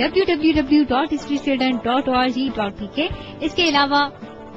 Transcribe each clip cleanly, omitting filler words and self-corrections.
www.streetchildren.org.pk।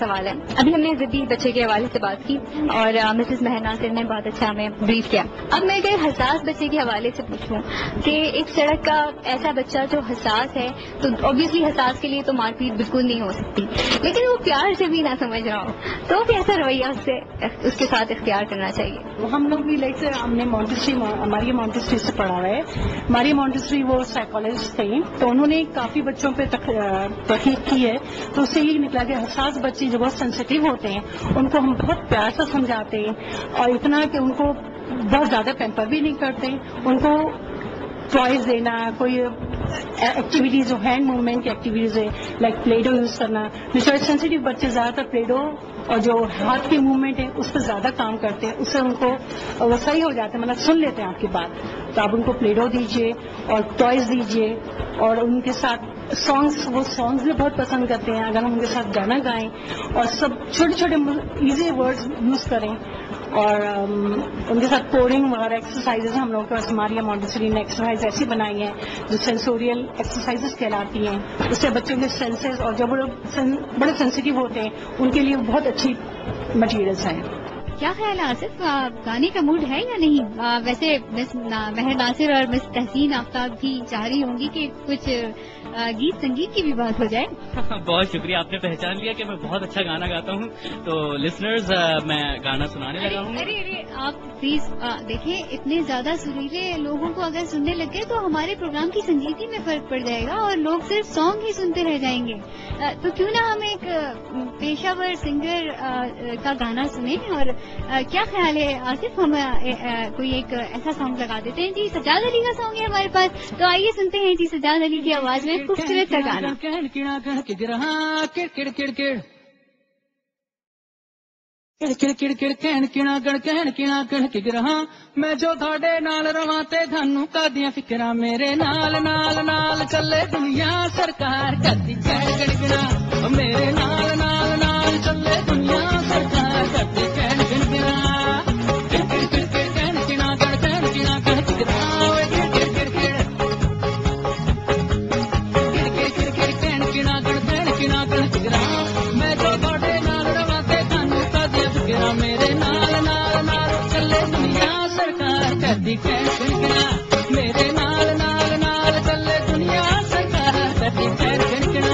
سوال ہے. ابھی ہم نے ضدی بچے کے حوالے سے بات کی اور مسز مہر ناصر نے بہت اچھا ہمیں بریف کیا. اب میں اگر حساس بچے کے حوالے سے پوچھوں کہ ایک سڑک کا ایسا بچہ جو حساس ہے تو اوبیسلی حساس کے لیے تو مار پیٹ بالکل نہیں ہو سکتی, لیکن وہ پیار سے بھی نہ سمجھ رہا ہو تو کیسا رویہ اس کے ساتھ اختیار کرنا چاہیے. ہم لوگ بھی لائک ہم نے ماریا مونٹیسری سے پڑھا ہوا ہے. ماریا مونٹیسری وہ سائیکالوجسٹ تھے, تو انہوں نے کافی بچوں پہ تحقیق کی ہے, تو اس سے یہ نکلا کہ حساس بچے جو بہت سینسیٹیو ہوتے ہیں ان کو ہم بہت پیار سے سمجھاتے ہیں, اور اتنا کہ ان کو بہت زیادہ پیمپر بھی نہیں کرتے. ان کو ٹوائز دینا, کوئی ایکٹیویٹیز جو ہینڈ موومنٹ کی ایکٹیویٹیز ہے لائک پلیڈو یوز کرنا. جو سینسیٹیو بچے زیادہ تر پلیڈو اور جو ہاتھ کی موومنٹ ہے اس پہ زیادہ کام کرتے ہیں, اس سے ان کو وہ صحیح ہو جاتے ہیں, مطلب سن لیتے ہیں آپ کی بات. تو آپ ان کو پلیڈو دیجیے اور ٹوائز دیجیے, اور ان کے ساتھ وہ سانگس بھی بہت پسند کرتے ہیں. اگر ہم ان کے ساتھ گانا گائیں اور سب چھوٹے چھوٹے ایزی ورڈز یوز کریں, اور ان کے ساتھ کوڈنگ وغیرہ ایکسرسائزز ہم لوگوں کے پاس ماریا مونٹیسری نے ایکسرسائز ایسی بنائی ہیں جو سینسوریل ایکسرسائزز کہلاتی ہیں. اس سے بچوں کے سینسز اور جو بڑے سینسیٹیو ہوتے ہیں ان کے لیے بہت اچھی مٹیریلس ہیں. کیا خیال ہے آصف, گانے کا موڈ ہے یا نہیں؟ ویسے مس مہر ناصر اور مس تحسین آفتاب بھی چاہ رہی ہوں گی کہ کچھ گیت سنگیت کی بھی بات ہو جائے. بہت شکریہ, آپ نے پہچان لیا کہ میں بہت اچھا گانا گاتا ہوں. تو لسنرز میں گانا سنانے لگا ہوں. ارے آپ پلیز دیکھیں, اتنے زیادہ سریلے لوگوں کو اگر سننے لگ گئے تو ہمارے پروگرام کی سنجیدگی میں فرق پڑ جائے گا اور لوگ صرف سانگ ہی سنتے رہ جائیں گے. تو کیوں نہ ہم ایک پیشہ ور سنگر کا گانا سنیں. اور کیا خیال ہے آصف, ہم کوئی ایک ایسا سانگ لگا دیتے ہیں؟ جی سجاد علی کا سانگ ہے ہمارے پاس, تو آئیے سنتے ہیں جی سجاد علی کی آواز میں خوبصورت سا گانا. میں جو تھوڑے نال رواں تے تھانوں کادیاں فکراں میرے نال نال نال چلے دنیا سرکار کرتی گڑگڑا, میرے نال نال نال چلے دنیا سرکار کرتی گڑگڑا. میں جو تھوڑے نال رواں تے تھانوں کادیاں فکراں میرے نال نال نال چلے دنیا سرکار کرتی گڑگڑا, میرے نال نال نال چلے دنیا سرکار کرتی گڑگڑا.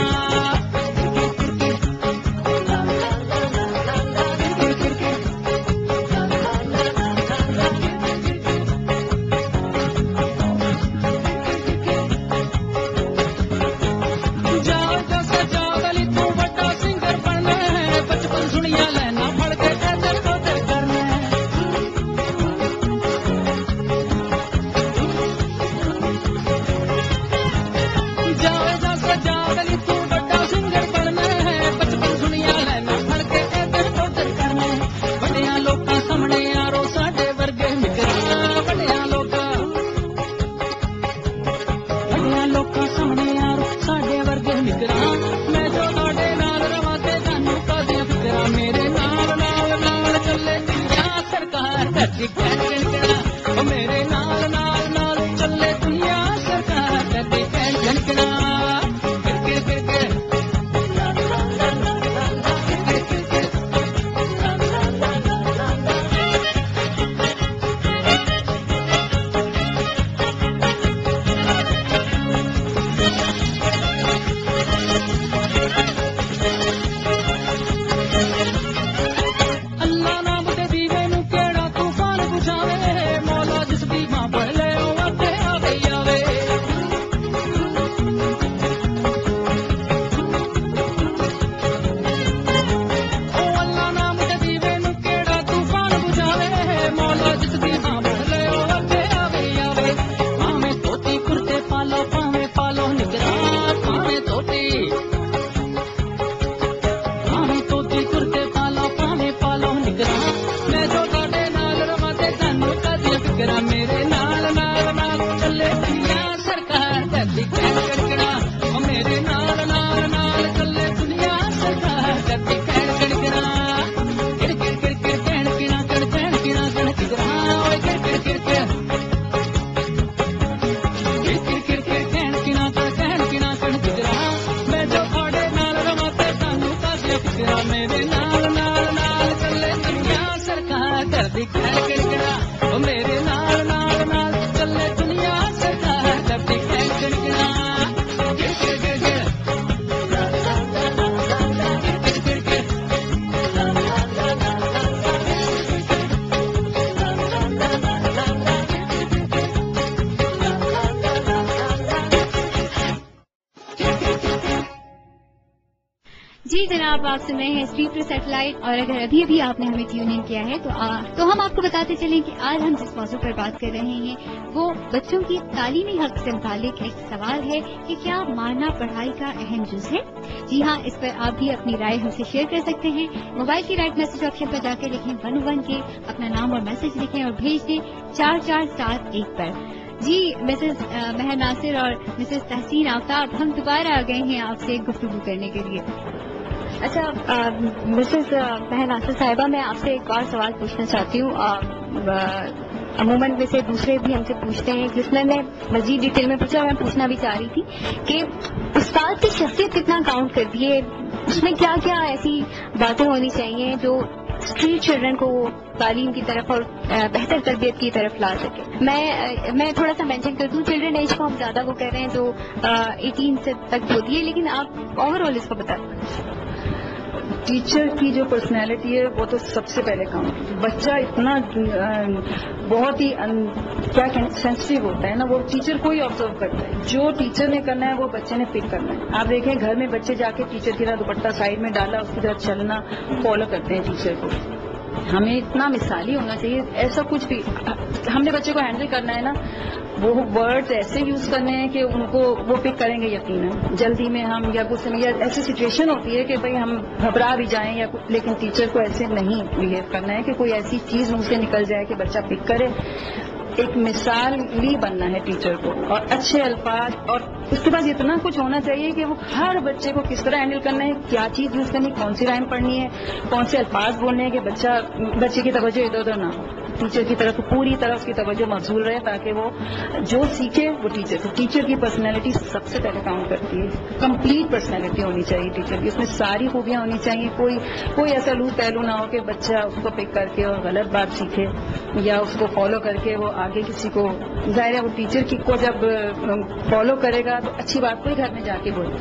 میرے نال نال نال چلے دنیا سرکار کرتی گڑگڑا. اللہ نام دے دیوے نوں کیڑا طوفان بجھا میرے نال نال نال چلے دنیا سرکار کر دی کڑکڑا میرے نال نال نال چلے دنیا سرکار کر دی کڑکڑا جی جناب، آپ سن رہے ہیں اسٹریٹ ٹو سیٹلائٹ، اور اگر ابھی ابھی آپ نے ہمیں ٹیون ان کیا ہے تو ہم آپ کو بتاتے چلیں کہ آج ہم جس موضوع پر بات کر رہے ہیں وہ بچوں کی تعلیمی حق سے متعلق ایک سوال ہے کہ کیا مارنا پڑھائی کا اہم جز ہے؟ جی ہاں، اس پر آپ بھی اپنی رائے ہم سے شیئر کر سکتے ہیں۔ موبائل کی رائٹ میسج آپشن پر جا کے لکھیں 101 کے، اپنا نام اور میسج لکھیں اور بھیج دیں 4471 پر۔ جی مسز مہر ناصر اور مسز تحسین آفتاب، ہم دوبارہ آ گئے ہیں آپ سے گفتگو کرنے کے لیے۔ اچھا مسز مہر ناصر صاحبہ، میں آپ سے ایک اور سوال پوچھنا چاہتی ہوں۔ عموماً ویسے دوسرے بھی ہم سے پوچھتے ہیں، جس میں مزید ڈیٹیل میں پوچھا، میں پوچھنا بھی چاہ رہی تھی کہ استاد کی شخصیت کتنا کاؤنٹ کرتی ہے، اس میں کیا کیا ایسی باتیں ہونی چاہیے جو اسٹریٹ چلڈرن کو تعلیم کی طرف اور بہتر تربیت کی طرف لا سکے۔ میں تھوڑا سا مینشن کر دوں، چلڈرن ایج کو ہم زیادہ وہ کر رہے ہیں جو 18 سے تک ہوتی ہے، لیکن آپ اوور آل اس کو بتا دیں۔ ٹیچر کی جو پرسنالٹی ہے وہ تو سب سے پہلے کام ہے۔ بچہ اتنا بہت ہی کیا سینسٹیو ہوتا ہے نا، وہ ٹیچر کو ہی آبزرو کرتا ہے، جو ٹیچر نے کرنا ہے وہ بچے نے پک کرنا ہے۔ آپ دیکھیں گھر میں بچے جا کے ٹیچر کی طرح دوپٹہ سائڈ میں ڈالا، اس کی طرح چلنا فالو کرتے ہیں ٹیچر کو۔ ہمیں اتنا مثالی ہونا چاہیے، ایسا کچھ بھی ہم نے بچے کو ہینڈل کرنا ہے نا، وہ ورڈز ایسے یوز کرنے ہیں کہ ان کو وہ پک کریں گے یقیناً۔ جلدی میں ہم یا غصے میں یا ایسی سچویشن ہوتی ہے کہ بھئی ہم گھبرا بھی جائیں یا لیکن ٹیچر کو ایسے نہیں بہیو کرنا ہے کہ کوئی ایسی چیز منہ سے نکل جائے کہ بچہ پک کرے۔ ایک مثال بھی بننا ہے ٹیچر کو، اور اچھے الفاظ، اور اس کے پاس اتنا کچھ ہونا چاہیے کہ وہ ہر بچے کو کس طرح ہینڈل کرنا ہے، کیا چیز یوز کرنی، کون سی رائم پڑھنی ہے، کون سے الفاظ بولنے ہیں کہ بچے کی توجہ ادھر ادھر نہ ہو، ٹیچر کی طرف پوری طرح اس کی توجہ مبذول رہے تاکہ وہ جو سیکھے وہ ٹیچر کی پرسنالٹی سب سے پہلے کاؤنٹ کرتی ہے۔ کمپلیٹ پرسنالٹی ہونی چاہیے ٹیچر کی، اس میں ساری خوبیاں ہونی چاہیے، کوئی ایسا لوز پہلو نہ ہو کہ بچہ اس کو پک کر کے اور غلط بات سیکھے یا اس کو فالو کر کے وہ آگے کسی کو، ظاہر ہے وہ ٹیچر کی کو جب فالو کرے گا تو اچھی بات کو ہی گھر میں جا کے بولے۔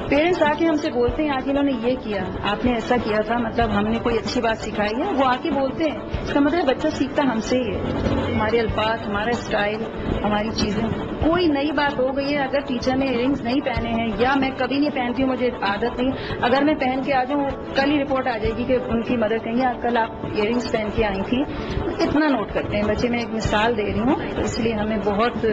پیرنٹس آ کے ہم سے بولتے ہیں آج انہوں نے یہ کیا، آپ نے ایسا کیا تھا، مطلب ہم نے کوئی اچھی بات سکھائی ہے، وہ آ کے بولتے ہیں، اس کا مطلب بچہ سیکھتا ہم سے ہی ہے، ہمارے الفاظ، ہمارا اسٹائل، ہماری چیزیں۔ کوئی نئی بات ہو گئی ہے، اگر ٹیچر نے ایئرنگس نہیں پہنے ہیں یا میں کبھی نہیں پہنتی ہوں، مجھے عادت نہیں، اگر میں پہن کے آ جاؤں کل ہی رپورٹ آ جائے گی کہ ان کی مدر کہیں گے کل آپ ایئرنگس پہن کے آئی تھی، اتنا نوٹ کرتے ہیں بچے۔ میں ایک مثال دے رہی ہوں، اس لیے ہمیں بہت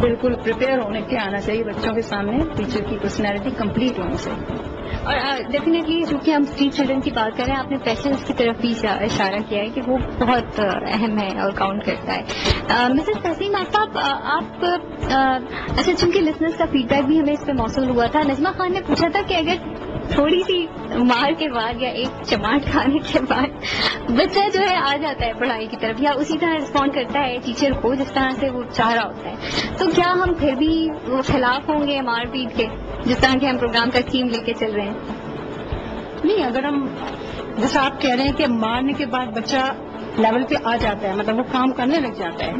بالکل پریپیئر ہونے کے آنا چاہیے بچوں کے سامنے، ٹیچر کی پرسنالٹی کمپلیٹ ہونی چاہیے۔ اور ڈیفینیٹلی چونکہ ہم اسٹریٹ چلڈرن کی بات کریں، آپ نے پیشنس کی طرف بھی اشارہ کیا ہے کہ وہ بہت اہم ہے اور کاؤنٹ کرتا ہے۔ مسز تحسین آفتاب، آپ اچھا، چونکہ لسنرز کا فیڈ بیک بھی ہمیں اس پہ موصول ہوا تھا، نجمہ خان نے پوچھا تھا کہ اگر تھوڑی سی مار کے بعد یا ایک چماٹ کھانے کے بعد بچہ جو ہے آ جاتا ہے پڑھائی کی طرف یا اسی طرح رسپونڈ کرتا ہے ٹیچر کو جس طرح سے وہ چاہ رہا ہوتا ہے، تو کیا ہم پھر بھی وہ خلاف ہوں گے مار پیٹ کے، جس طرح کے ہم پروگرام کا تھیم لے کے چل رہے ہیں؟ نہیں، اگر ہم جیسا آپ کہہ رہے ہیں کہ مارنے کے بعد بچہ لیول پہ آ جاتا ہے، مطلب وہ کام کرنے لگ جاتا ہے،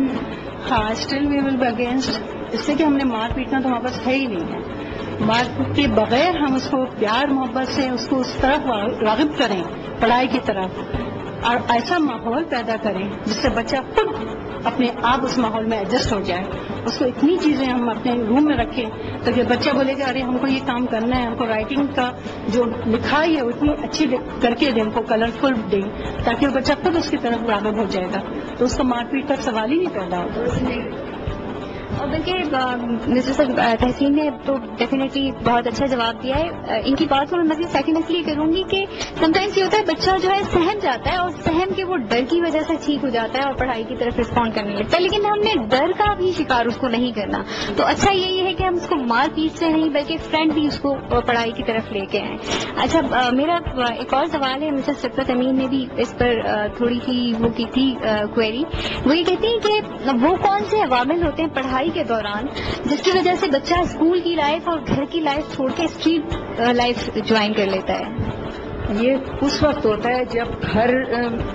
ہاں still we will be against, اس سے کہ ہم نے مار پیٹنا تو ہمارے پاس ہے ہی نہیں ہے۔ مار پیٹ کے بغیر ہم اس کو پیار محبت سے اس کو اس طرف راغب کریں پڑھائی کی طرف، اور ایسا ماحول پیدا کریں جس سے بچہ خود اپنے آپ اس ماحول میں ایڈجسٹ ہو جائے، اس کو اتنی چیزیں ہم اپنے روم میں رکھیں تاکہ بچہ بولے گا ارے ہم کو یہ کام کرنا ہے، ہم کو رائٹنگ کا جو لکھائی ہے اتنی اچھی کر کے دیں، ہم کو کلرفل دیں تاکہ وہ بچہ خود اس کی طرف راغب ہو جائے گا، تو اس کا مار پیٹ کا سوال ہی نہیں پیدا ہوتا۔ اور بلکہ مسز تحسین نے تو ڈیفینیٹلی بہت اچھا جواب دیا ہے۔ ان کی بات کو میں مزید سیکنڈ اس لیے کروں گی کہ سم ٹائمس یہ ہوتا ہے بچہ جو ہے سہم جاتا ہے اور سہم کے وہ ڈر کی وجہ سے ٹھیک ہو جاتا ہے اور پڑھائی کی طرف رسپونڈ کرنے لگتا ہے، لیکن ہم نے ڈر کا بھی شکار اس کو نہیں کرنا، تو اچھا یہی ہے کہ ہم اس کو مار پیٹ سے نہیں بلکہ فرینڈ بھی اس کو پڑھائی کی طرف لے کے آئیں۔ اچھا، میرا ایک اور سوال ہے، مسز شفقت امین نے بھی اس پر تھوڑی سی وہ کی تھی کوئری، وہ یہ کہتی ہیں کہ وہ کون سے عوامل ہوتے ہیں پڑھائی کے دوران جس کی وجہ سے بچہ اسکول کی لائف اور گھر کی لائف چھوڑ کے اسٹریٹ لائف جوائن کر لیتا ہے؟ یہ اس وقت ہوتا ہے جب گھر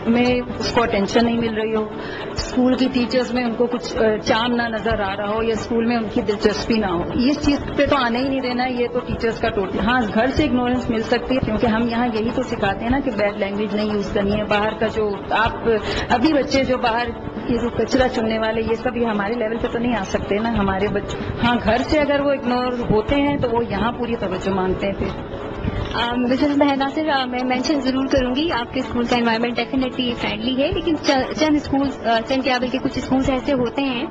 میں اس کو اٹینشن نہیں مل رہی ہو، اسکول کی ٹیچرز میں ان کو کچھ چام نہ نظر آ رہا ہو، یا اسکول میں ان کی دلچسپی نہ ہو. اس چیز پہ تو آنے ہی نہیں دینا. یہ تو ٹیچرز کا ٹوٹل. ہاں گھر سے اگنورینس مل سکتی ہے، کیونکہ ہم یہاں یہی تو سکھاتے ہیں نا کہ بیڈ لینگویج نہیں یوز کرنی ہے. باہر کا جو آپ ابھی بچے جو باہر یہ جو کچرا چننے والے یہ سب یہ ہمارے لیول پہ تو نہیں آ سکتے نا ہمارے بچے. ہاں گھر سے اگر وہ اگنور ہوتے ہیں تو وہ یہاں پوری توجہ مانگتے ہیں. پھر مسز ناصر، میں مینشن ضرور کروں گی آپ کے اسکول کا انوائرمنٹ ڈیفینیٹلی فرینڈلی ہے، لیکن چند اسکول سینٹ کیبل کے کچھ اسکولس ایسے ہوتے ہیں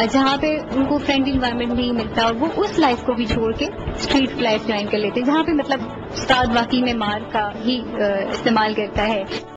جہاں پہ ان کو فرینڈلی انوائرمنٹ نہیں ملتا اور وہ اس لائف کو بھی چھوڑ کے اسٹریٹ لائف جوائن کر لیتے ہیں، جہاں پہ مطلب استاد واقعی میں مار کا ہی استعمال کرتا ہے.